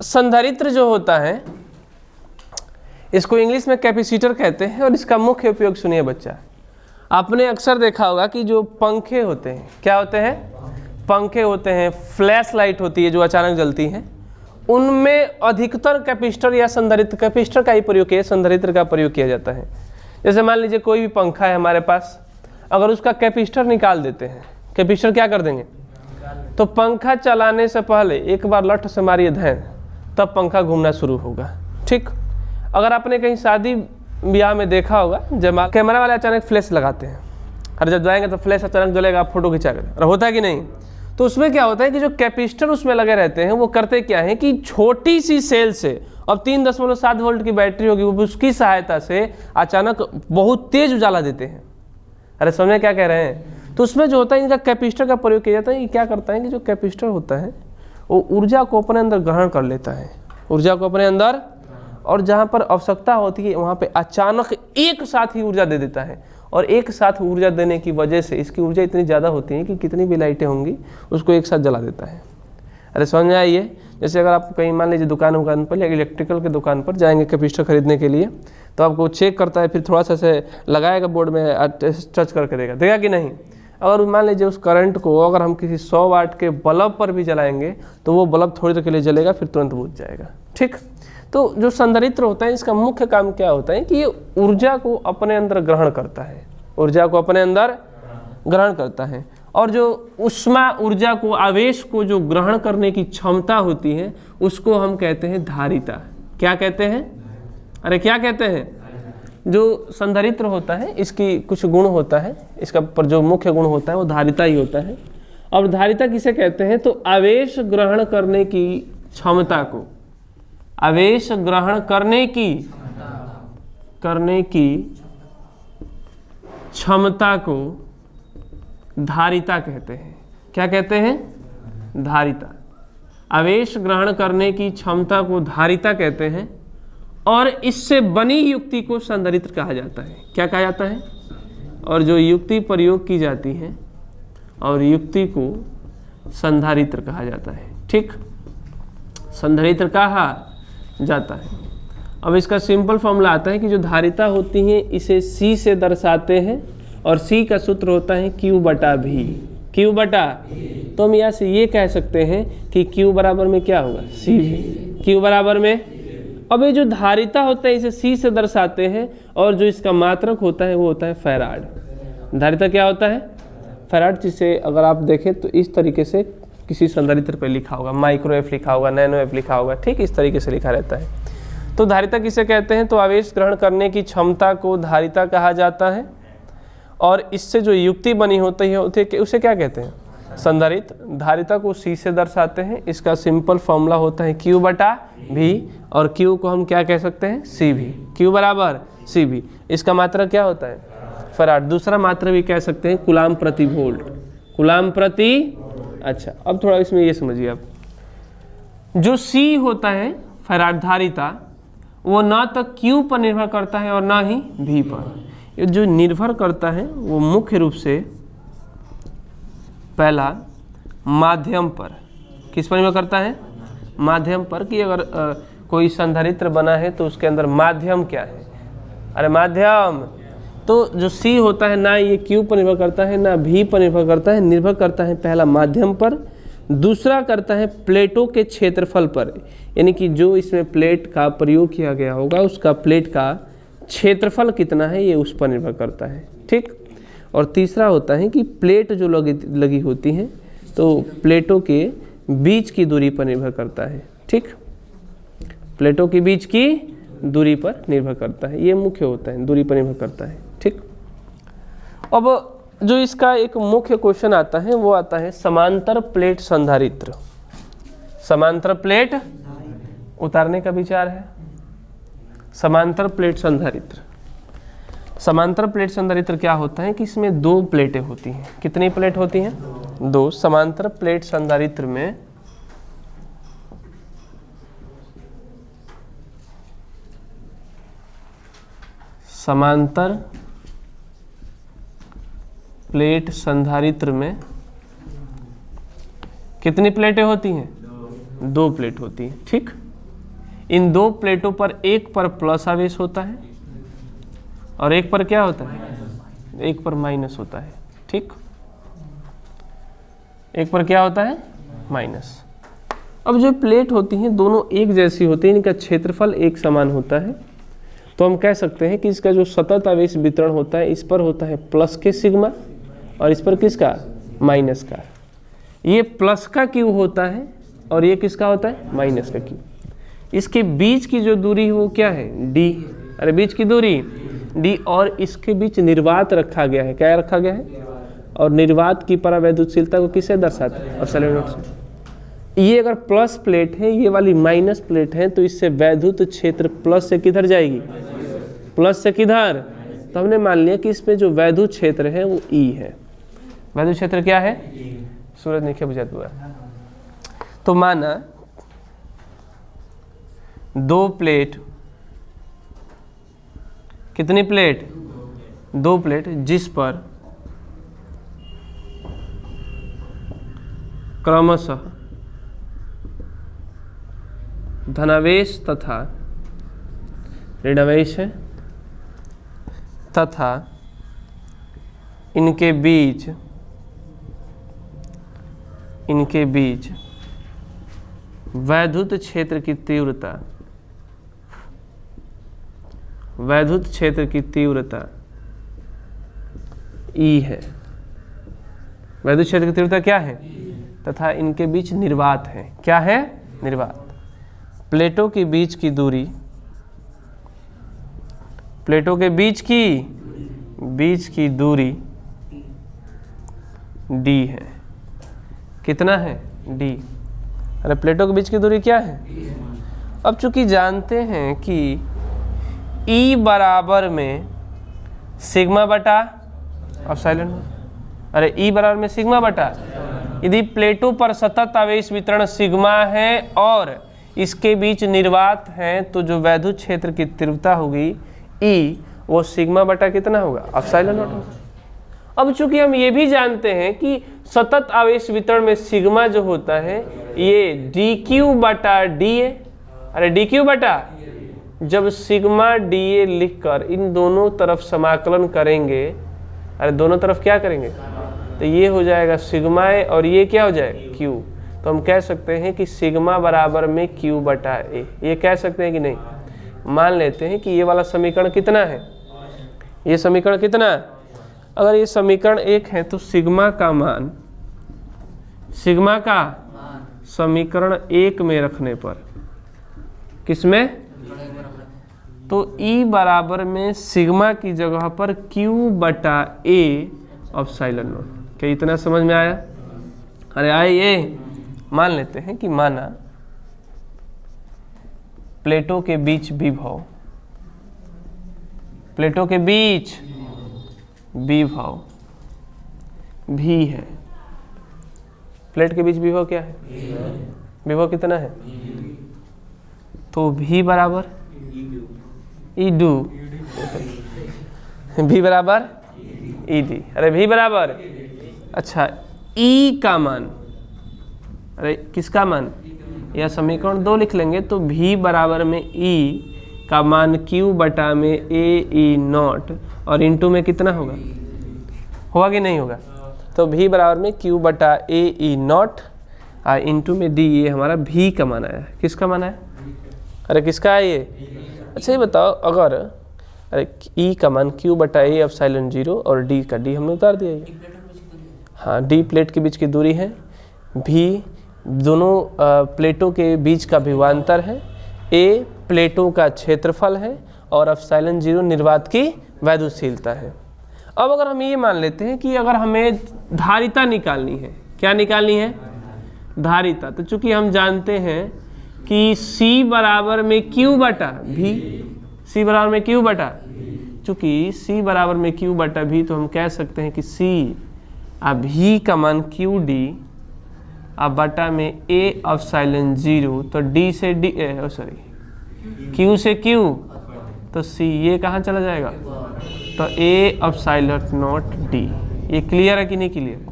संधारित्र जो होता है इसको इंग्लिश में कैपेसिटर कहते हैं और इसका मुख्य उपयोग सुनिए बच्चा। आपने अक्सर देखा होगा कि जो पंखे होते हैं, क्या होते हैं, पंखे होते हैं, फ्लैश लाइट होती है जो अचानक जलती हैं, उनमें अधिकतर कैपेसिटर या संधारित्र, कैपेसिटर का ही प्रयोग किया, संधारित्र का प्रयोग किया जाता है। जैसे मान लीजिए कोई भी पंखा है हमारे पास, अगर उसका कैपेसिटर निकाल देते हैं, कैपेसिटर क्या कर देंगे, तो पंखा चलाने से पहले एक बार लठ से मारिए धैन, तब पंखा घूमना शुरू होगा। ठीक, अगर आपने कहीं शादी ब्याह में देखा होगा, जब कैमरा वाले अचानक फ्लैश लगाते हैं और जब जाएंगे तो फ्लैश अचानक जलेगा, आप फोटो खिंचा कर, होता है कि नहीं। तो उसमें क्या होता है कि जो कैपेसिटर उसमें लगे रहते हैं वो करते क्या है कि छोटी सी सेल से, अब 3.7 वोल्ट की बैटरी होगी, वो उसकी सहायता से अचानक बहुत तेज उजाला देते हैं। अरे समझे क्या कह रहे हैं। तो उसमें जो होता है इनका कैपेसिटर का प्रयोग किया जाता है। ये क्या करता है कि जो कैपेसिटर होता है वो ऊर्जा को अपने अंदर ग्रहण कर लेता है, ऊर्जा को अपने अंदर, और जहाँ पर आवश्यकता होती है वहाँ पे अचानक एक साथ ही ऊर्जा दे देता है। और एक साथ ऊर्जा देने की वजह से इसकी ऊर्जा इतनी ज़्यादा होती है कि कितनी भी लाइटें होंगी उसको एक साथ जला देता है। अरे समझ में आई है। जैसे अगर आप कहीं मान लीजिए दुकान पर या इलेक्ट्रिकल की दुकान पर जाएंगे कैपेसिटर खरीदने के लिए, तो आपको चेक करता है, फिर थोड़ा सा से लगाएगा बोर्ड में, टच करके देगा कि नहीं। अगर मान लीजिए उस करंट को अगर हम किसी 100 वाट के बल्ब पर भी जलाएंगे तो वो बल्ब थोड़ी देर के लिए जलेगा, फिर तुरंत बुझ जाएगा। ठीक, तो जो संधारित्र होता है इसका मुख्य काम क्या होता है कि ये ऊर्जा को अपने अंदर ग्रहण करता है, ऊर्जा को अपने अंदर ग्रहण करता है। और जो उष्मा ऊर्जा को, आवेश को जो ग्रहण करने की क्षमता होती है उसको हम कहते हैं धारिता। क्या कहते हैं, अरे क्या कहते हैं। जो संधारित्र होता है इसकी कुछ गुण होता है, इसका पर जो मुख्य गुण होता है वो धारिता ही होता है। और धारिता किसे कहते हैं, तो आवेश ग्रहण करने की क्षमता को, आवेश ग्रहण करने की क्षमता को धारिता कहते हैं। क्या कहते हैं, धारिता। आवेश ग्रहण करने की क्षमता को धारिता कहते हैं। और इससे बनी युक्ति को संधारित्र कहा जाता है। क्या कहा जाता है, और जो युक्ति प्रयोग की जाती है और युक्ति को संधारित्र कहा जाता है। ठीक, संधारित्र कहा जाता है। अब इसका सिंपल फॉर्मूला आता है कि जो धारिता होती है इसे C से दर्शाते हैं और C का सूत्र होता है Q/V। Q/, तो हम यहाँ से ये कह सकते हैं कि Q बराबर में क्या होगा, CV। Q बराबर में, अब ये जो धारिता होता है इसे C से दर्शाते हैं और जो इसका मात्रक होता है वो होता है फैराड। धारिता क्या होता है, फैराड, जिसे अगर आप देखें तो इस तरीके से किसी संधारित्र पे लिखा होगा, माइक्रो एफ लिखा होगा, नैनो एफ लिखा होगा। ठीक, इस तरीके से लिखा रहता है। तो धारिता किसे कहते हैं, तो आवेश ग्रहण करने की क्षमता को धारिता कहा जाता है। और इससे जो युक्ति बनी होती है उसे क्या कहते हैं, संधारित्र। धारिता को C से दर्शाते हैं। इसका सिंपल फॉर्मूला होता है Q/V और Q को हम क्या कह सकते हैं, CV। Q बराबर CV। इसका मात्रा क्या होता है, फैराड। दूसरा मात्रा भी कह सकते हैं कूलाम प्रति वोल्ट, कूलाम प्रति। अच्छा, अब थोड़ा इसमें ये समझिए आप, जो C होता है फैराड धारिता, वो ना तो Q पर निर्भर करता है और ना ही V पर। ये जो निर्भर करता है वो मुख्य रूप से पहला माध्यम पर, किस पर निर्भर करता है, माध्यम पर। कि अगर कोई संधारित्र बना है तो उसके अंदर माध्यम क्या है, अरे माध्यम। तो जो C होता है ना ये Q पर निर्भर करता है ना V पर निर्भर करता है, निर्भर करता है पहला माध्यम पर, दूसरा करता है प्लेटों के क्षेत्रफल पर, यानी कि जो इसमें प्लेट का प्रयोग किया गया होगा उसका प्लेट का क्षेत्रफल कितना है ये उस पर निर्भर करता है। ठीक, और तीसरा होता है कि प्लेट जो लगी होती हैं तो प्लेटों के बीच की दूरी पर निर्भर करता है। ठीक, प्लेटों के बीच की दूरी पर निर्भर करता है, ये मुख्य होता है, दूरी पर निर्भर करता है। ठीक, अब जो इसका एक मुख्य क्वेश्चन आता है वो आता है समांतर प्लेट संधारित्र। समांतर प्लेट उतारने का विचार है, समांतर प्लेट संधारित्र। समांतर प्लेट संधारित्र क्या होता है कि इसमें दो प्लेटें होती हैं। कितनी प्लेट होती हैं, दो। समांतर प्लेट संधारित्र में समांतर प्लेट संधारित्र में कितनी प्लेटें होती हैं, दो प्लेट होती हैं। ठीक, इन दो प्लेटों पर एक पर प्लस आवेश होता है और एक पर क्या होता है, एक पर माइनस होता है। ठीक, एक पर क्या होता है, माइनस। अब जो प्लेट होती हैं दोनों एक जैसी होती हैं, इनका क्षेत्रफल एक समान होता है, तो हम कह सकते हैं कि इसका जो सतत आवेश वितरण होता है इस पर होता है प्लस के सिग्मा और इस पर किसका, माइनस का। ये प्लस का क्यू होता है और ये किसका होता है, माइनस का क्यू। इसके बीच की जो दूरी है वो क्या है, डी। अरे बीच की दूरी डी, और इसके बीच निर्वात रखा गया है। क्या रखा गया है, और निर्वात की परावैद्युतशीलता को किससे दर्शाते हैं, एप्सिलॉन नॉट से। ये अगर प्लस प्लेट है, ये वाली माइनस प्लेट है, तो इससे वैद्युत क्षेत्र प्लस से किधर जाएगी, प्लस से किधर। तो हमने मान लिया कि इसमें जो वैद्युत क्षेत्र है वो ई है। वैद्युत क्षेत्र क्या है, सूरज नीचे बुझाता हुआ। तो माना दो प्लेट, कितनी प्लेट, दो प्लेट, जिस पर क्रमशः धनावेश तथा ऋणावेश है तथा इनके बीच वैद्युत क्षेत्र की तीव्रता ई है। वैद्युत क्षेत्र की तीव्रता क्या है, तथा इनके बीच निर्वात है। क्या है, निर्वात। प्लेटों के बीच की दूरी, प्लेटों के बीच की दूरी डी है। कितना है, डी। अरे प्लेटों के बीच की दूरी क्या है। अब चूंकि जानते हैं कि ई बराबर में सिग्मा बटा एप्सिलॉन, अरे ई बराबर में सिग्मा बटा, यदि प्लेटों पर सतत आवेश वितरण सिग्मा है और इसके बीच निर्वात है, तो जो वैद्युत क्षेत्र की तीव्रता होगी ई, वो सिग्मा बटा कितना होगा, एप्सिलॉन नॉट होगा। अब चूंकि हम ये भी जानते हैं कि सतत आवेश वितरण में सिग्मा जो होता है ये डी क्यू बटा डी ए। अरे डी क्यू बटा, जब सिग्मा डी ए लिखकर इन दोनों तरफ समाकलन करेंगे, अरे दोनों तरफ क्या करेंगे, तो ये हो जाएगा सिग्मा ए और ये क्या हो जाएगा, क्यू। तो हम कह सकते हैं कि सिग्मा बराबर में क्यू बटा ए। ये कह सकते हैं कि नहीं। मान लेते हैं कि ये वाला समीकरण कितना है, ये समीकरण कितना, अगर ये समीकरण एक है तो सिग्मा का मान, सिग्मा का समीकरण एक में रखने पर, किसमें, तो ई बराबर में सिग्मा की जगह पर क्यू बटा ए एप्सिलॉन नॉट। क्या इतना समझ में आया। अरे आइए मान लेते हैं कि माना प्लेटों के बीच विभव, प्लेटों के बीच विभव भी है। प्लेट के बीच विभव क्या है, विभव कितना है, तो भी बराबर ई डू, भी बराबर ई डी। अरे भी बराबर, अच्छा ई का मान, अरे किसका मान, यह समीकरण 2 लिख लेंगे तो भी बराबर में ई का मान क्यू बटा में ए ई नॉट और इंटू में कितना होगा, होगा कि नहीं होगा। तो भी बराबर में क्यू बटा ए ई नॉट और इंटू में डी, ये हमारा भी का मान आया। किसका मान आया, अरे किसका है ये। अच्छा ये बताओ, अगर अरे ई का मान क्यू बटा ए एप्सिलॉन 0 और डी का डी हमने उतार दिया ये, हाँ डी प्लेट के बीच की दूरी है, भी दोनों प्लेटों के बीच का विभवांतर है, ए प्लेटों का क्षेत्रफल है और एप्सिलॉन 0 निर्वात की वैद्युतशीलता है। अब अगर हम ये मान लेते हैं कि अगर हमें धारिता निकालनी है, क्या निकालनी है, धारिता, तो चूंकि हम जानते हैं कि C बराबर में Q बटा भी, C बराबर में Q बटा, चूंकि C बराबर में Q बटा भी, तो हम कह सकते हैं कि C भी का मान क्यू डी अब बटा में ए एप्सिलॉन 0, तो डी से डी, सॉरी क्यू से क्यू, तो सी ये कहाँ चला जाएगा, तो ए एप्सिलॉन नॉट डी। ये क्लियर है कि नहीं क्लियर,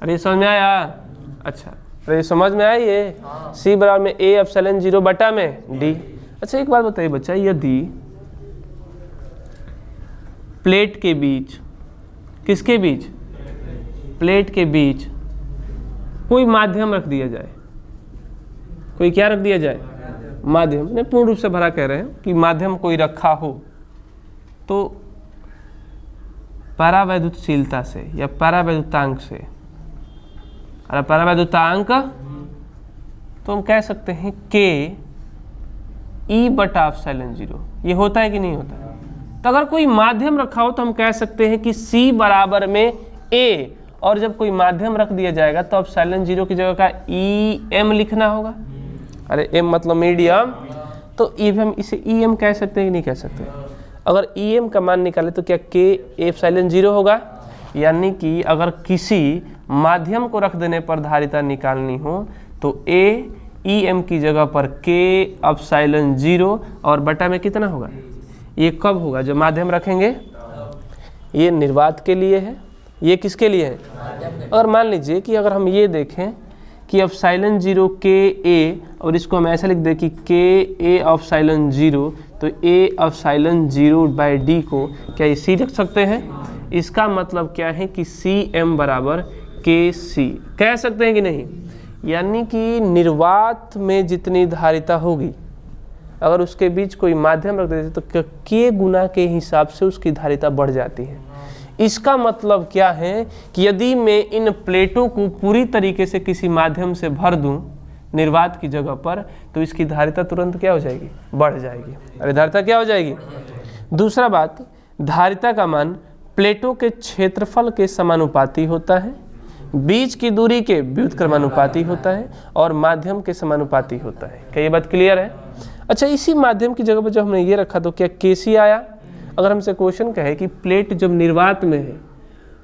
अरे ये समझ में आया। अच्छा अरे समझ में आई ये, सी बराबर में ए एप्सिलॉन 0 बटा में डी, अच्छा एक बात बताइए बच्चा, यदि प्लेट के बीच, किसके बीच, प्लेट के बीच कोई माध्यम रख दिया जाए, कोई क्या रख दिया जाए, माध्यम, ने पूर्ण रूप से भरा कह रहे हैं कि माध्यम कोई रखा हो, तो परावैद्युतशीलता से या परावैद्युतांक से, अरे परावैद्युतांक तो हम कह सकते हैं के ई बटा एप्सिलॉन 0, ये होता है कि नहीं होता है? तो अगर कोई माध्यम रखा हो तो हम कह सकते हैं कि C बराबर में A, और जब कोई माध्यम रख दिया जाएगा तो एप्सिलॉन 0 की जगह का EM लिखना होगा। अरे M मतलब मीडियम, तो हम इसे EM कह सकते हैं कि नहीं कह सकते? अगर EM का मान निकाले तो क्या K एप्सिलॉन 0 होगा? यानी कि अगर किसी माध्यम को रख देने पर धारिता निकालनी हो तो A EM की जगह पर K एप्सिलॉन 0 और बटा में कितना होगा? ये कब होगा? जब माध्यम रखेंगे। ये निर्वात के लिए है, ये किसके लिए है? और मान लीजिए कि अगर हम ये देखें कि एप्सिलॉन 0 KA और इसको हम ऐसा लिख दें कि KA एप्सिलॉन 0, तो A एप्सिलॉन 0 बाई D को क्या इसी रख सकते हैं? इसका मतलब क्या है कि CM बराबर KC कह सकते हैं कि नहीं? यानी कि निर्वात में जितनी धारिता होगी अगर उसके बीच कोई माध्यम रख देते तो K गुना के हिसाब से उसकी धारिता बढ़ जाती है। इसका मतलब क्या है कि यदि मैं इन प्लेटों को पूरी तरीके से किसी माध्यम से भर दूं निर्वात की जगह पर, तो इसकी धारिता तुरंत क्या हो जाएगी? बढ़ जाएगी। अरे धारिता क्या हो जाएगी? दूसरा बात, धारिता का मान प्लेटों के क्षेत्रफल के समानुपाती होता है, बीच की दूरी के व्युत्क्रमानुपाती होता है और माध्यम के समानुपाती होता है। क्या ये बात क्लियर है? अच्छा, इसी माध्यम की जगह पर जब हमने ये रखा तो क्या KC आया? अगर हमसे क्वेश्चन कहे कि प्लेट जब निर्वात में है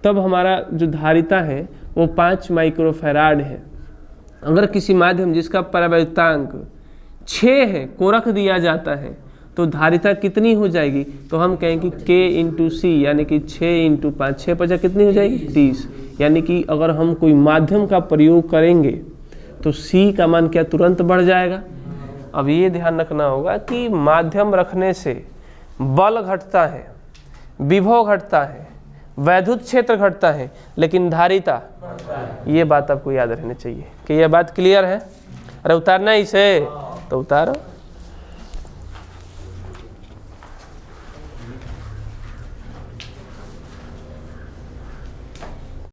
तब हमारा जो धारिता है वो 5 माइक्रोफैराड है, अगर किसी माध्यम जिसका परावैद्युतांक 6 है को रख दिया जाता है तो धारिता कितनी हो जाएगी? तो हम कहेंगे K इंटू C, यानी कि 6 इंटू 5, 6 5 कितनी हो जाएगी? 30। यानी कि अगर हम कोई माध्यम का प्रयोग करेंगे तो C का मान क्या तुरंत बढ़ जाएगा? अब ये ध्यान रखना होगा कि माध्यम रखने से बल घटता है, विभव घटता है, वैद्युत क्षेत्र घटता है, लेकिन धारिता, ये बात आपको याद रहनी चाहिए। कि यह बात क्लियर है? अरे उतारना इसे तो उतारो।